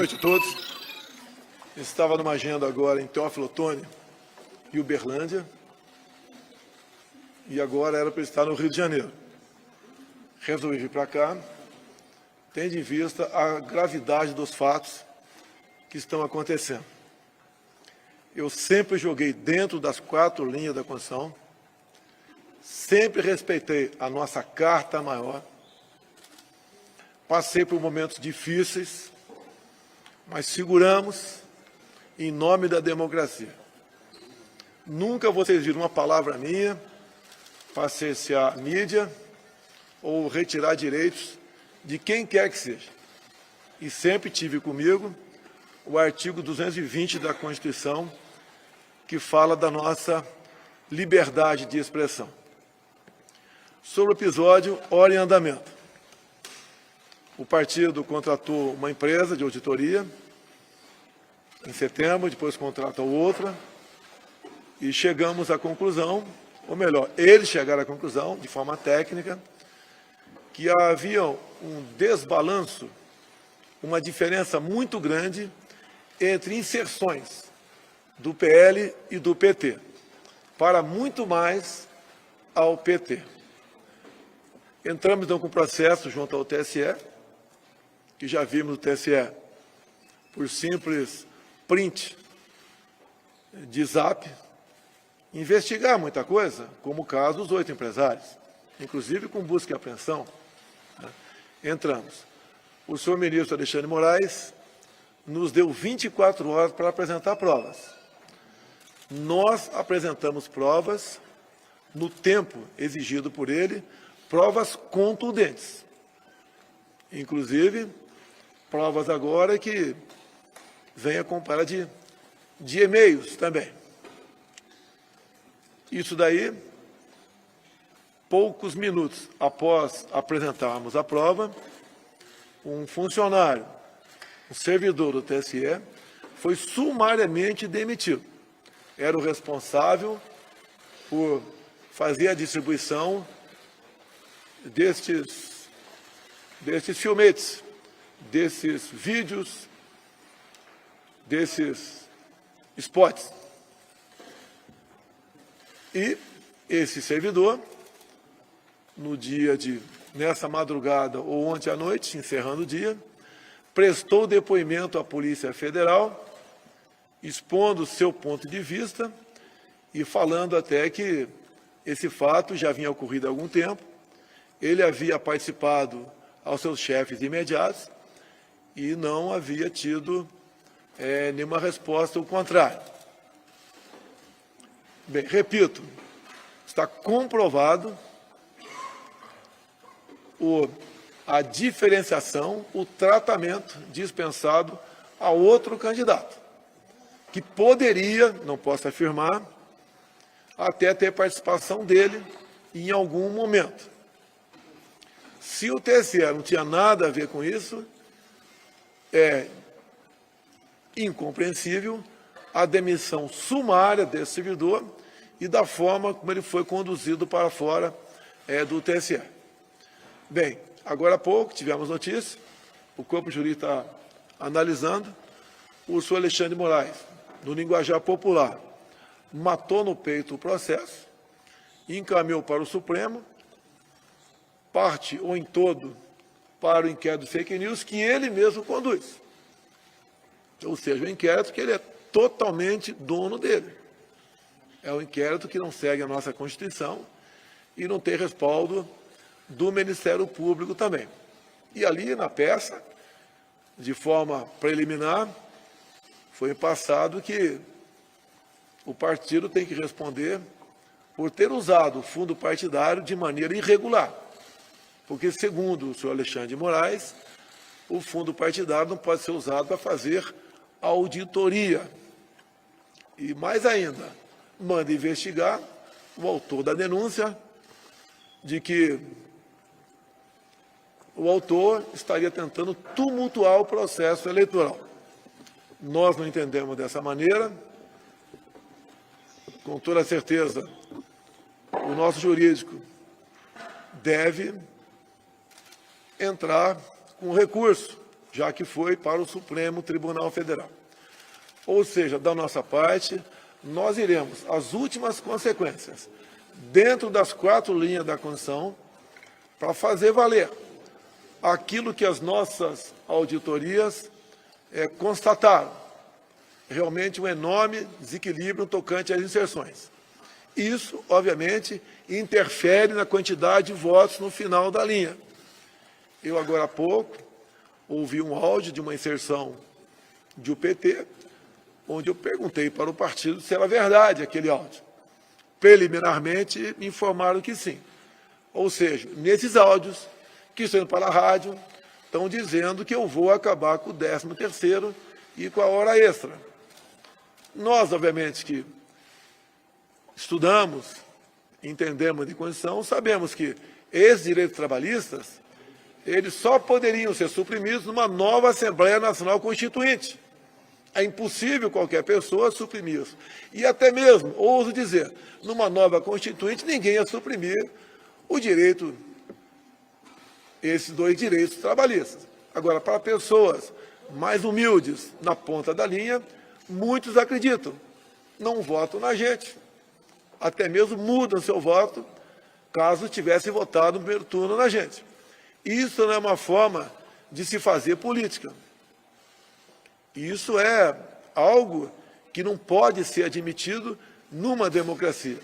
noite a todos. Estava numa agenda agora em Teófilo Otoni e Uberlândia, e agora era para estar no Rio de Janeiro. Resolvi vir para cá, tendo em vista a gravidade dos fatos que estão acontecendo. Eu sempre joguei dentro das 4 linhas da Constituição, sempre respeitei a nossa Carta Maior, passei por momentos difíceis, mas seguramos em nome da democracia. Nunca vocês viram uma palavra minha para cercear a mídia ou retirar direitos de quem quer que seja. E sempre tive comigo o artigo 220 da Constituição, que fala da nossa liberdade de expressão. Sobre o episódio, hora em andamento. O partido contratou uma empresa de auditoria em setembro, depois contratou outra, e chegamos à conclusão, ou melhor, eles chegaram à conclusão, de forma técnica, que havia um desbalanço, uma diferença muito grande entre inserções do PL e do PT, para muito mais ao PT. Entramos então com o processo junto ao TSE, que já vimos o TSE, por simples print de zap, investigar muita coisa, como o caso dos 8 empresários, inclusive com busca e apreensão. Entramos. O senhor ministro Alexandre Moraes nos deu 24 horas para apresentar provas. Nós apresentamos provas no tempo exigido por ele, provas contundentes. Inclusive, provas agora que vem acompanhada de e-mails também. Isso daí, poucos minutos após apresentarmos a prova, um funcionário, um servidor do TSE, foi sumariamente demitido. Era o responsável por fazer a distribuição destes filmetes, desses vídeos, desses spots. E esse servidor, nessa madrugada ou ontem à noite, encerrando o dia, prestou depoimento à Polícia Federal, expondo o seu ponto de vista e falando até que esse fato já vinha ocorrido há algum tempo, ele havia participado aos seus chefes imediatos e não havia tido nenhuma resposta ao contrário. Bem, repito, está comprovado a diferenciação, o tratamento dispensado a outro candidato, que poderia, não posso afirmar, até ter participação dele em algum momento. Se o TSE não tinha nada a ver com isso, é incompreensível a demissão sumária desse servidor e da forma como ele foi conduzido para fora do TSE. Bem, agora há pouco tivemos notícia, o corpo jurídico está analisando, o senhor Alexandre Moraes, no linguajar popular, matou no peito o processo, encaminhou para o Supremo, parte ou em todo para o inquérito de fake news que ele mesmo conduz. Ou seja, o inquérito que ele é totalmente dono dele. É um inquérito que não segue a nossa Constituição e não tem respaldo do Ministério Público também. E ali na peça, de forma preliminar, foi passado que o partido tem que responder por ter usado o fundo partidário de maneira irregular. Porque, segundo o senhor Alexandre de Moraes, o fundo partidário não pode ser usado para fazer auditoria. E, mais ainda, manda investigar o autor da denúncia de que o autor estaria tentando tumultuar o processo eleitoral. Nós não entendemos dessa maneira. Com toda certeza, o nosso jurídico deve entrar com recurso já que foi para o Supremo Tribunal Federal. Ou seja, da nossa parte, nós iremos às últimas consequências, dentro das 4 linhas da Constituição, para fazer valer aquilo que as nossas auditorias constataram, realmente um enorme desequilíbrio tocante às inserções. Isso, obviamente, interfere na quantidade de votos no final da linha. Eu, agora há pouco, ouvi um áudio de uma inserção de UPT, onde eu perguntei para o partido se era verdade aquele áudio. Preliminarmente, me informaram que sim. Ou seja, nesses áudios, que estão indo para a rádio, estão dizendo que eu vou acabar com o 13º e com a hora extra. Nós, obviamente, que estudamos, entendemos de Constituição, sabemos que esses direitos trabalhistas, eles só poderiam ser suprimidos numa nova Assembleia Nacional Constituinte. É impossível qualquer pessoa suprimir isso. E até mesmo, ouso dizer, numa nova Constituinte, ninguém ia suprimir o direito, esses 2 direitos trabalhistas. Agora, para pessoas mais humildes, na ponta da linha, muitos acreditam, não votam na gente. Até mesmo mudam seu voto, caso tivesse votado no primeiro turno na gente. Isso não é uma forma de se fazer política. Isso é algo que não pode ser admitido numa democracia.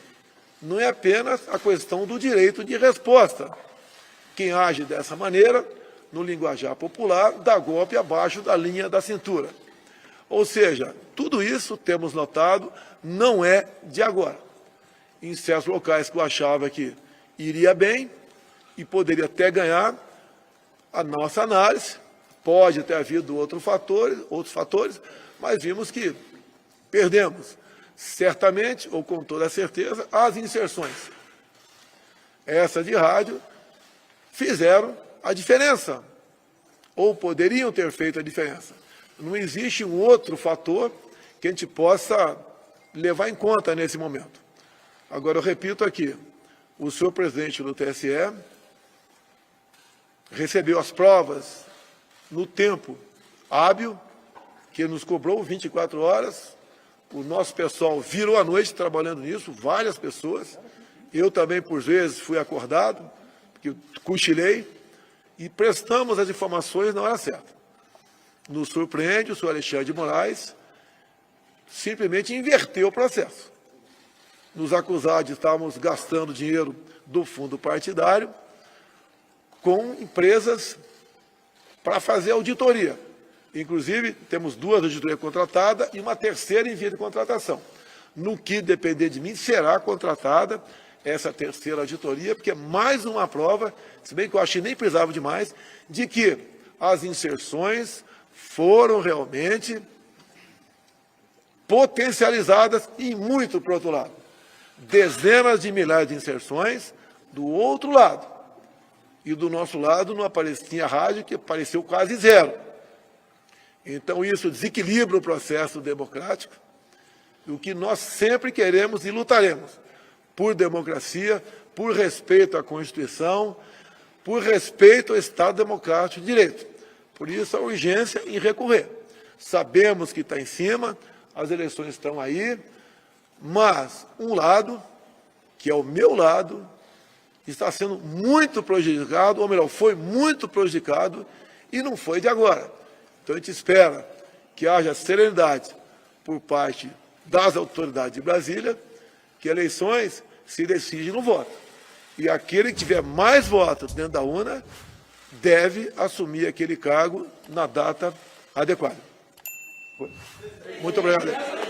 Não é apenas a questão do direito de resposta. Quem age dessa maneira, no linguajar popular, dá golpe abaixo da linha da cintura. Ou seja, tudo isso, temos notado, não é de agora. Em certos locais que eu achava que iria bem e poderia até ganhar, a nossa análise, pode ter havido outros fatores, mas vimos que perdemos, certamente, ou com toda certeza, as inserções. Essa de rádio fizeram a diferença, ou poderiam ter feito a diferença. Não existe um outro fator que a gente possa levar em conta nesse momento. Agora, eu repito aqui, o senhor presidente do TSE recebeu as provas no tempo hábil, que nos cobrou 24 horas, o nosso pessoal virou a noite trabalhando nisso, várias pessoas, eu também, por vezes, fui acordado, porque cochilei, e prestamos as informações na hora certa. Nos surpreende, o senhor Alexandre de Moraes simplesmente inverteu o processo. Nos acusar de estarmos gastando dinheiro do fundo partidário com empresas para fazer auditoria. Inclusive, temos 2 auditorias contratadas e uma terceira em via de contratação. No que depender de mim, será contratada essa terceira auditoria, porque é mais uma prova, se bem que eu achei nem precisava de mais, de que as inserções foram realmente potencializadas e muito para o outro lado. Dezenas de milhares de inserções do outro lado. E do nosso lado não aparecia rádio, que apareceu quase 0. Então isso desequilibra o processo democrático, o que nós sempre queremos e lutaremos, por democracia, por respeito à Constituição, por respeito ao Estado Democrático de Direito. Por isso a urgência em recorrer. Sabemos que está em cima, as eleições estão aí, mas um lado, que é o meu lado, está sendo muito prejudicado, ou melhor, foi muito prejudicado e não foi de agora. Então a gente espera que haja serenidade por parte das autoridades de Brasília, que eleições se decidem no voto. E aquele que tiver mais votos dentro da urna deve assumir aquele cargo na data adequada. Muito obrigado.